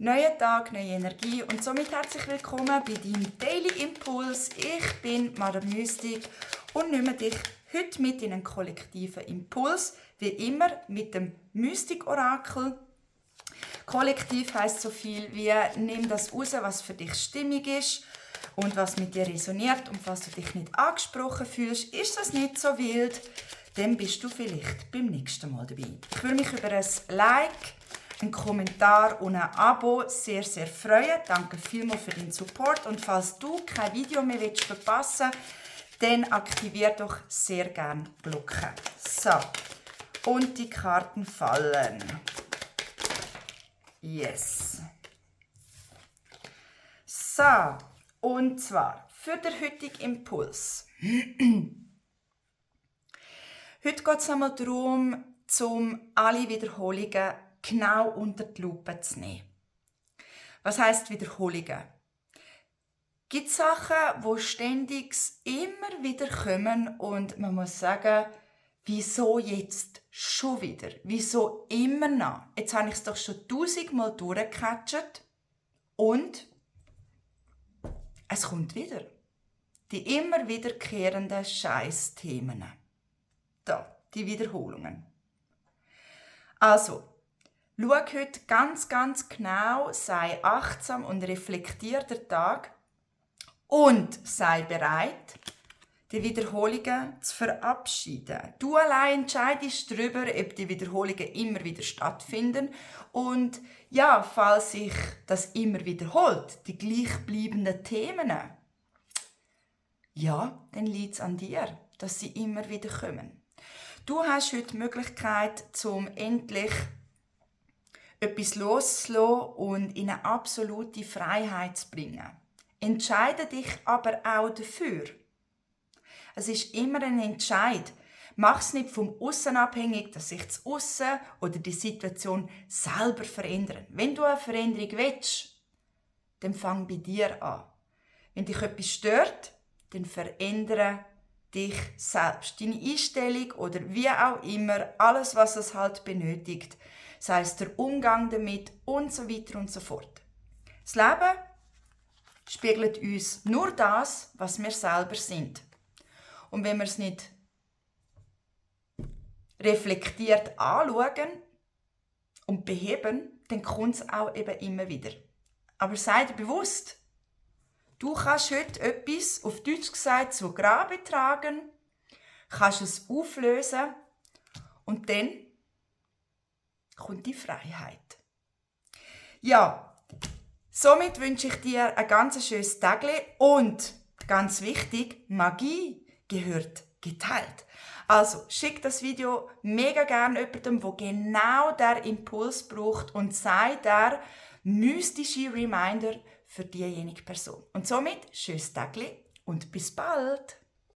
Neuer Tag, neue Energie und somit herzlich willkommen bei deinem Daily Impuls. Ich bin Madame Mystik und nehme dich heute mit in einen kollektiven Impuls, wie immer mit dem Mystik-Orakel. Kollektiv heisst so viel wie nimm das raus, was für dich stimmig ist und was mit dir resoniert. Und falls du dich nicht angesprochen fühlst, ist das nicht so wild, dann bist du vielleicht beim nächsten Mal dabei. Ich würde mich über ein Like, einen Kommentar und ein Abo sehr, sehr freuen. Danke vielmals für deinen Support. Und falls du kein Video mehr verpassen willst, dann aktiviere doch sehr gerne die Glocke. So, und die Karten fallen. Yes. So, und zwar für den heutigen Impuls. Heute geht es einmal darum, alle Wiederholungen genau unter die Lupe zu nehmen. Was heisst Wiederholungen? Es gibt Sachen, die ständig immer wieder kommen und man muss sagen, wieso jetzt schon wieder? Wieso immer noch? Jetzt habe ich es doch schon 1000-mal durchgecatcht und es kommt wieder. Die immer wiederkehrenden Scheiß-Themen. Da, die Wiederholungen. Also, schau heute ganz genau, sei achtsam und reflektier den Tag und sei bereit, die Wiederholungen zu verabschieden. Du allein entscheidest darüber, ob die Wiederholungen immer wieder stattfinden und ja, falls sich das immer wiederholt, die gleichbleibenden Themen, ja, dann liegt es an dir, dass sie immer wieder kommen. Du hast heute die Möglichkeit, endlich etwas loszulassen und in eine absolute Freiheit zu bringen. Entscheide dich aber auch dafür. Es ist immer ein Entscheid. Mach es nicht vom Aussen abhängig, dass sich das Aussen oder die Situation selber verändern. Wenn du eine Veränderung willst, dann fang bei dir an. Wenn dich etwas stört, dann verändere dich selbst. Deine Einstellung oder wie auch immer, alles, was es halt benötigt, sei es der Umgang damit und so weiter und so fort. Das Leben spiegelt uns nur das, was wir selber sind. Und wenn wir es nicht reflektiert anschauen und beheben, dann kommt es auch eben immer wieder. Aber sei dir bewusst, du kannst heute etwas, auf Deutsch gesagt, zu Grabe tragen, kannst es auflösen und dann kommt die Freiheit. Ja, somit wünsche ich dir ein ganz schönes Tag und, ganz wichtig, Magie gehört geteilt. Also, schick das Video mega gerne jemandem, der genau der Impuls braucht und sei der mystische Reminder für diejenige Person. Und somit, schönes Tag und bis bald!